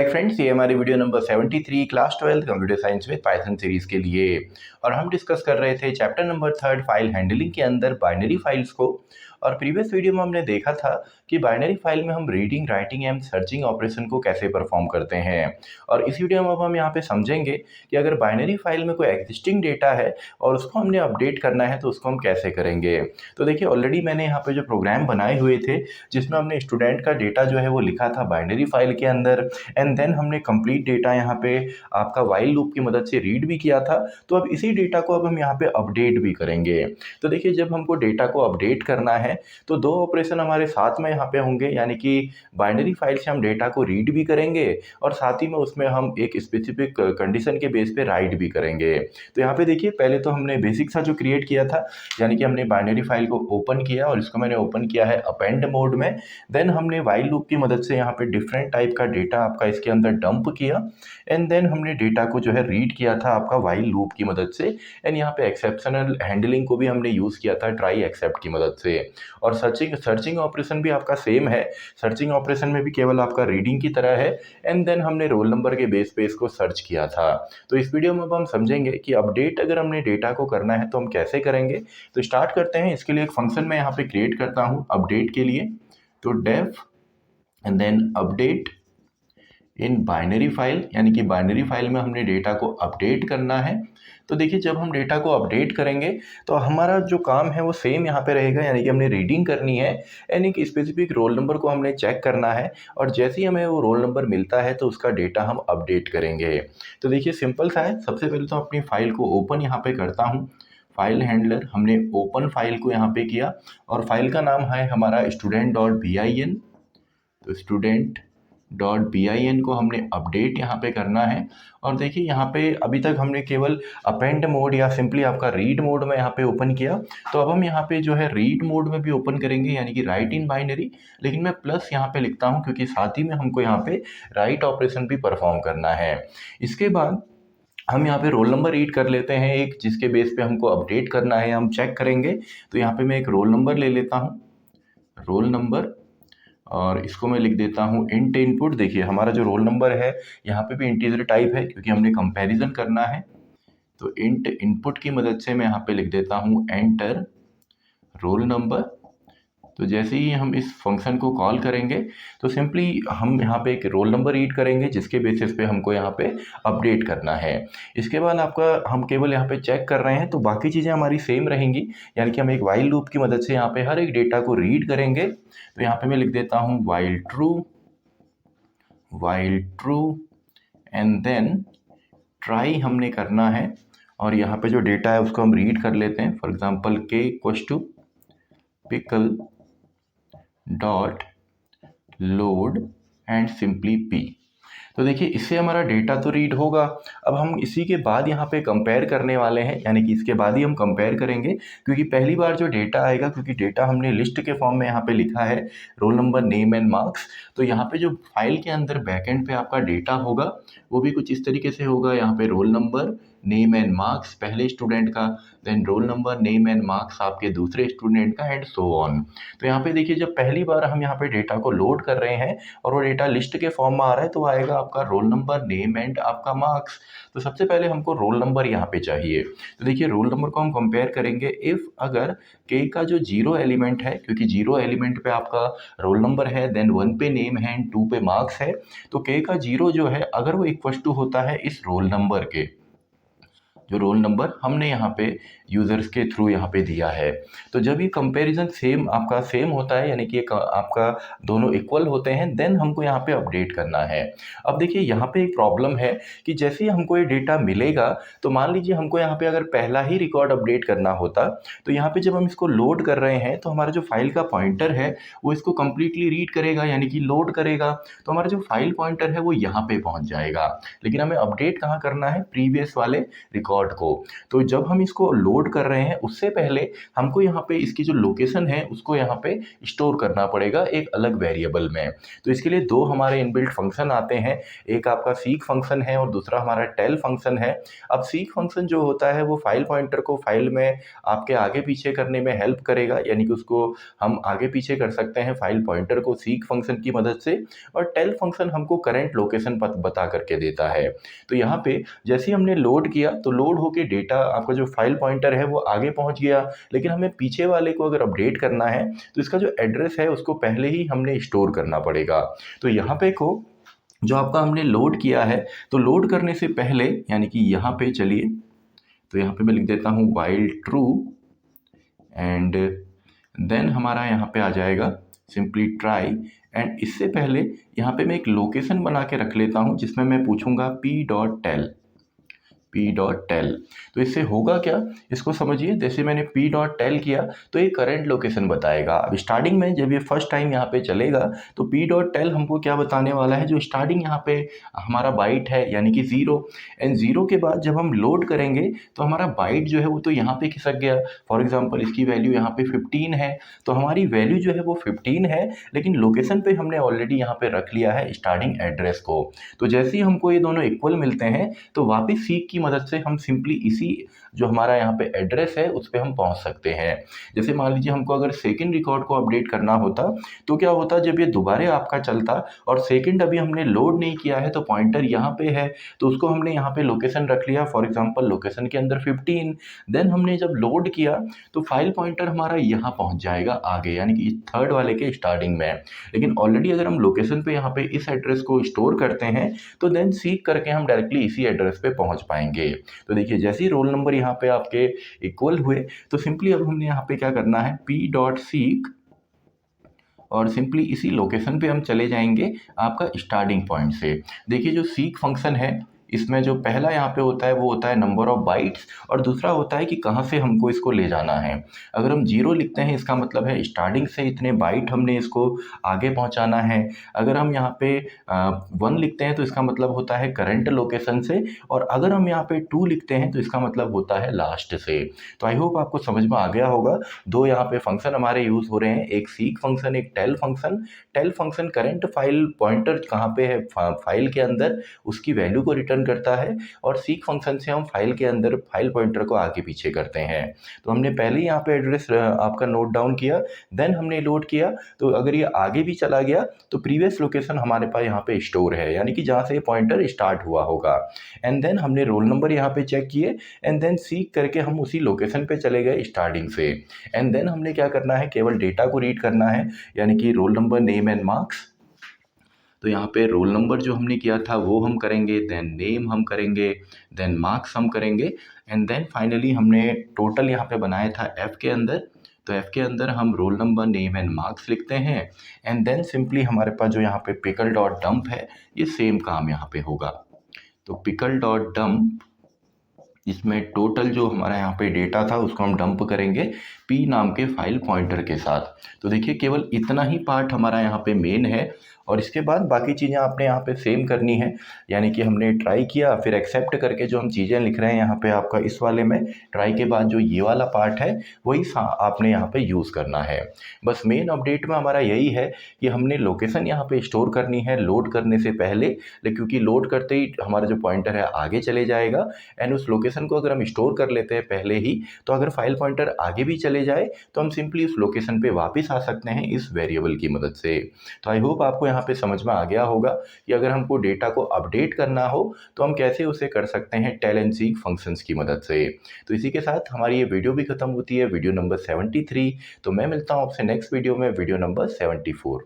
Friends, ये हमारी video number 73 class 12 computer science with Python series के लिए। और हम डिस्कस कर रहे थे चैप्टर नंबर 3 फाइल हैंडलिंग के अंदर बाइनरी फाइल्स को। और प्रीवियस वीडियो में हमने देखा था कि बाइनरी फाइल में हम reading, writing and searching operation को कैसे परफॉर्म करते हैं। और इस वीडियो में अब हम यहाँ पे समझेंगे कि अगर बाइनरी फाइल में कोई एग्जिस्टिंग डेटा है और उसको हमने अपडेट करना है तो उसको हम कैसे करेंगे। तो देखिए, ऑलरेडी मैंने यहाँ पे जो प्रोग्राम बनाए हुए थे जिसमें हमने स्टूडेंट का डेटा जो है वो लिखा था बाइनरी फाइल के अंदर, एंड देन हमने कंप्लीट डेटा यहाँ पे आपका वाइल लूप की मदद से रीड भी किया था। तो अब इसी डेटा को अब हम यहाँ पे अपडेट भी करेंगे। तो देखिए, जब हमको डेटा को अपडेट करना है तो दो ऑपरेशन हमारे साथ में यहाँ पे होंगे, यानी कि बाइनरी फाइल से हम डेटा को रीड भी करेंगे और साथ ही में उसमें हम एक स्पेसिफिक कंडीशन के बेस पे राइट भी करेंगे। तो यहाँ पे देखिए, पहले तो हमने बेसिक सा जो क्रिएट किया था, यानी कि हमने बाइनरी फाइल को ओपन किया और इसको मैंने ओपन किया है अपेंड मोड में। देन हमने वाइल लूप की मदद से यहाँ पे डिफरेंट टाइप का डेटा आपका इसके अंदर डंप किया, एंड देन हमने डेटा को जो है रीड किया था आपका वाइल लूप की मदद से। एंड यहाँ पे एक्सेप्शनल हैंडलिंग को भी हमने यूज़ किया था ट्राई एक्सेप्ट की मदद से। और सर्चिंग ऑपरेशन भी आपका सेम है। सर्चिंग ऑपरेशन में भी केवल आपका रीडिंग की तरह है, एंड देन हमने रोल नंबर के बेस पे इसको सर्च किया था। तो इस वीडियो में अब हम समझेंगे कि अपडेट अगर हमने डेटा को करना है तो हम कैसे करेंगे। तो स्टार्ट करते हैं। इसके लिए एक फंक्शन मैं यहाँ पे क्रिएट करता हूँ अपडेट के लिए। तो def and then update in binary file, यानी कि बाइनरी फाइल में हमने डेटा को अपडेट करना है। तो देखिए, जब हम डेटा को अपडेट करेंगे तो हमारा जो काम है वो सेम यहाँ पे रहेगा, यानी कि हमने रीडिंग करनी है, यानी कि स्पेसिफिक रोल नंबर को हमने चेक करना है और जैसे ही हमें वो रोल नंबर मिलता है तो उसका डेटा हम अपडेट करेंगे। तो देखिए, सिंपल सा है। सबसे पहले तो अपनी फाइल को ओपन यहाँ पे करता हूँ। फाइल हैंडलर, हमने ओपन फाइल को यहाँ पे किया और फाइल का नाम है हमारा student.bin। तो student.bin को हमने अपडेट यहाँ पे करना है। और देखिए, यहाँ पे अभी तक हमने केवल अपेंड मोड या सिंपली आपका रीड मोड में यहाँ पे ओपन किया। तो अब हम यहाँ पे जो है रीड मोड में भी ओपन करेंगे, यानी कि राइट इन बाइनरी, लेकिन मैं प्लस यहाँ पे लिखता हूँ क्योंकि साथ ही में हमको यहाँ पे राइट ऑपरेशन भी परफॉर्म करना है। इसके बाद हम यहाँ पे रोल नंबर रीड कर लेते हैं एक, जिसके बेस पे हमको अपडेट करना है, हम चेक करेंगे। तो यहाँ पे मैं एक रोल नंबर ले लेता हूँ, रोल नंबर, और इसको मैं लिख देता हूँ इंट इनपुट। देखिए, हमारा जो रोल नंबर है यहाँ पे भी इंटीजर टाइप है क्योंकि हमने कंपैरिजन करना है। तो इंट इनपुट की मदद से मैं यहाँ पे लिख देता हूँ एंटर रोल नंबर। तो जैसे ही हम इस फंक्शन को कॉल करेंगे तो सिंपली हम यहाँ पे एक रोल नंबर रीड करेंगे जिसके बेसिस पे हमको यहाँ पे अपडेट करना है। इसके बाद आपका हम केवल यहाँ पे चेक कर रहे हैं तो बाकी चीज़ें हमारी सेम रहेंगी, यानी कि हम एक वाइल लूप की मदद से यहाँ पे हर एक डेटा को रीड करेंगे। तो यहाँ पे मैं लिख देता हूँ while true and then try हमने करना है और यहाँ पे जो डेटा है उसको हम रीड कर लेते हैं। For example k equals to pickle dot load and simply p। तो देखिए, इससे हमारा डेटा तो रीड होगा। अब हम इसी के बाद यहाँ पे कंपेयर करने वाले हैं, यानी कि इसके बाद ही हम कंपेयर करेंगे क्योंकि पहली बार जो डेटा आएगा, क्योंकि डेटा हमने लिस्ट के फॉर्म में यहाँ पे लिखा है role number, name and marks. तो यहाँ पे जो फाइल के अंदर बैकएंड पे आपका डेटा होगा वो भी कुछ इस तरीके से होगा। यहाँ पे roll number, name and marks पहले स्टूडेंट का, then roll number, name and marks आपके दूसरे स्टूडेंट का, एंड सो ऑन। तो यहाँ पे देखिए, जब पहली बार हम यहाँ पे डेटा को लोड कर रहे हैं और वो डेटा लिस्ट के फॉर्म में आ रहा है तो आएगा आपका रोल नंबर, नेम एंड आपका मार्क्स। तो सबसे पहले हमको रोल नंबर यहाँ पे चाहिए। तो देखिए, रोल नंबर को हम कंपेयर करेंगे इफ़ अगर k का जो 0 एलिमेंट है, क्योंकि 0 एलिमेंट पे आपका रोल नंबर है, देन 1 पे नेम है एंड 2 पे मार्क्स है। तो k का 0 जो है अगर वो इक्वल टू होता है इस रोल नंबर के, जो रोल नंबर हमने यहाँ पे यूज़र्स के थ्रू यहाँ पे दिया है। तो जब ये कंपैरिजन सेम होता है, यानी कि आपका दोनों इक्वल होते हैं, देन हमको यहाँ पे अपडेट करना है। अब देखिए, यहाँ पे एक प्रॉब्लम है कि जैसे ही हमको ये डेटा मिलेगा तो मान लीजिए हमको यहाँ पे अगर पहला ही रिकॉर्ड अपडेट करना होता तो यहाँ पे जब हम इसको लोड कर रहे हैं तो हमारा जो फाइल का पॉइंटर है वो इसको कम्प्लीटली रीड करेगा, यानी कि लोड करेगा। तो हमारा जो फाइल पॉइंटर है वो यहाँ पे पहुँच जाएगा। लेकिन हमें अपडेट कहाँ करना है, प्रीवियस वाले रिकॉर्ड रिकॉर्ड को। तो जब हम इसको लोड कर रहे हैं उससे पहले हमको यहाँ पे इसकी जो लोकेशन है उसको यहाँ पे स्टोर करना पड़ेगा एक अलग वेरिएबल में। तो इसके लिए दो हमारे इनबिल्ट फंक्शन आते हैं, एक आपका सीक फंक्शन है और दूसरा हमारा टेल फंक्शन है। अब सीक फंक्शन जो होता है वो फाइल पॉइंटर को फाइल में आपके आगे पीछे करने में हेल्प करेगा, यानी कि उसको हम आगे पीछे कर सकते हैं फाइल पॉइंटर को सीक फंक्शन की मदद से। और टेल फंक्शन हमको करंट लोकेशन बता करके देता है। तो यहाँ पे जैसे ही हमने लोड किया तो लोड होके डेटा आपका जो फाइल पॉइंटर है वो आगे पहुँच गया, लेकिन हमें पीछे वाले को अगर अपडेट करना है तो इसका जो एड्रेस है उसको पहले ही हमने स्टोर करना पड़ेगा। तो यहाँ पे को जो आपका हमने लोड किया है, तो लोड करने से पहले यानी कि यहाँ पे चलिए, तो यहाँ पे मैं लिख देता हूँ वाइल ट्रू एंड देन हमारा यहाँ पे आ जाएगा सिंपली ट्राई। एंड इससे पहले यहाँ पे मैं एक लोकेशन बना के रख लेता हूँ जिसमें मैं पूछूंगा p.tel। तो इससे होगा क्या, इसको समझिए। जैसे मैंने p.tel किया तो ये करंट लोकेशन बताएगा। अब स्टार्टिंग में जब ये फर्स्ट टाइम यहाँ पे चलेगा तो p.tel हमको क्या बताने वाला है, जो स्टार्टिंग यहाँ पे हमारा बाइट है यानी कि 0। एंड 0 के बाद जब हम लोड करेंगे तो हमारा बाइट जो है वो तो यहाँ पे खिसक गया। फॉर एग्जाम्पल इसकी वैल्यू यहाँ पे 15 है, तो हमारी वैल्यू जो है वो 15 है, लेकिन लोकेशन पे हमने ऑलरेडी यहाँ पे रख लिया है स्टार्टिंग एड्रेस को। तो जैसे ही हमको ये दोनों इक्वल मिलते हैं तो वापस सीक की मदद से हम सिंपली इसी जो हमारा यहाँ पे एड्रेस है उस पर हम पहुँच सकते हैं। जैसे मान लीजिए हमको अगर सेकंड रिकॉर्ड को अपडेट करना होता तो क्या होता, जब ये दोबारा आपका चलता और सेकंड अभी हमने लोड नहीं किया है तो पॉइंटर यहाँ पे है, तो उसको हमने यहाँ पे लोकेशन रख लिया, फॉर एग्जांपल लोकेशन के अंदर 15। देन हमने जब लोड किया तो फाइल पॉइंटर हमारा यहाँ पहुँच जाएगा आगे, यानी कि थर्ड वाले के स्टार्टिंग में। लेकिन ऑलरेडी अगर हम लोकेशन पे यहाँ पे इस एड्रेस को स्टोर करते हैं तो देन सीक करके हम डायरेक्टली इसी एड्रेस पे पहुँच पाएंगे। तो देखिए जैसे ही रोल नंबर यहाँ पे आपके इक्वल हुए तो सिंपली अब हमने यहाँ पे क्या करना है, p.seek और सिंपली इसी लोकेशन पे हम चले जाएंगे आपका स्टार्टिंग पॉइंट से। देखिए जो सीक फंक्शन है इसमें जो पहला यहाँ पे होता है वो होता है नंबर ऑफ बाइट्स, और दूसरा होता है कि कहाँ से हमको इसको ले जाना है। अगर हम 0 लिखते हैं इसका मतलब है स्टार्टिंग से इतने बाइट हमने इसको आगे पहुँचाना है। अगर हम यहाँ पे 1 लिखते हैं तो इसका मतलब होता है करंट लोकेशन से, और अगर हम यहाँ पे 2 लिखते हैं तो इसका मतलब होता है लास्ट से। तो आई होप आपको समझ में आ गया होगा। दो यहाँ पे फंक्शन हमारे यूज़ हो रहे हैं, एक सीक फंक्शन एक tell function. Tell function current file pointer कहाँ पे है फाइल के अंदर उसकी वैल्यू को रिटर्न करता है, और सीक फंक्शन से हम फाइल के अंदर फाइल पॉइंटर को आगे पीछे करते हैं। तो हमने पहले यहाँ पे एड्रेस आपका नोट डाउन किया, देन हमने लोड किया, तो अगर ये आगे भी चला गया तो प्रीवियस लोकेशन हमारे पास यहाँ पे स्टोर है, यानी कि जहाँ से ये पॉइंटर स्टार्ट हुआ होगा। एंड देन हमने रोल नंबर यहाँ पे चेक किए, एंड देन सीक करके हम उसी लोकेशन पे चले गए स्टार्टिंग से। एंड देन हमने क्या करना है, केवल डेटा को रीड करना है, यानी कि role number name and marks. तो यहाँ पे रोल नंबर जो हमने किया था वो हम करेंगे, देन नेम हम करेंगे, देन मार्क्स हम करेंगे, एंड देन फाइनली हमने टोटल यहाँ पे बनाया था एफ़ के अंदर। तो एफ़ के अंदर हम role number name and marks लिखते हैं, एंड देन सिंपली हमारे पास जो यहाँ पे पिकल डॉट डंप है ये सेम काम यहाँ पे होगा। तो पिकल डॉट डंप, इसमें टोटल जो हमारा यहाँ पे डेटा था उसको हम डंप करेंगे p नाम के फाइल पॉइंटर के साथ। तो देखिए केवल इतना ही पार्ट हमारा यहाँ पे मेन है, और इसके बाद बाकी चीज़ें आपने यहाँ पे सेम करनी है। यानी कि हमने ट्राई किया फिर एक्सेप्ट करके जो हम चीज़ें लिख रहे हैं यहाँ पे आपका इस वाले में, ट्राई के बाद जो ये वाला पार्ट है वही आपने यहाँ पे यूज़ करना है। बस मेन अपडेट में हमारा यही है कि हमने लोकेशन यहाँ पे स्टोर करनी है लोड करने से पहले, क्योंकि लोड करते ही हमारा जो पॉइंटर है आगे चले जाएगा। एंड उस लोकेशन को अगर हम स्टोर कर लेते हैं पहले ही, तो अगर फाइल पॉइंटर आगे भी चले जाए तो हम सिंपली उस लोकेशन पे वापस आ सकते हैं इस वेरिएबल की मदद से। तो आई होप आपको यहाँ पे समझ में आ गया होगा कि अगर हमको डेटा को अपडेट करना हो तो हम कैसे उसे कर सकते हैं टेल एंड सीक फंक्शंस की मदद से। तो इसी के साथ हमारी ये वीडियो भी खत्म होती है, वीडियो नंबर 73। तो मैं मिलता हूँ आपसे नेक्स्ट वीडियो में, वीडियो नंबर 74।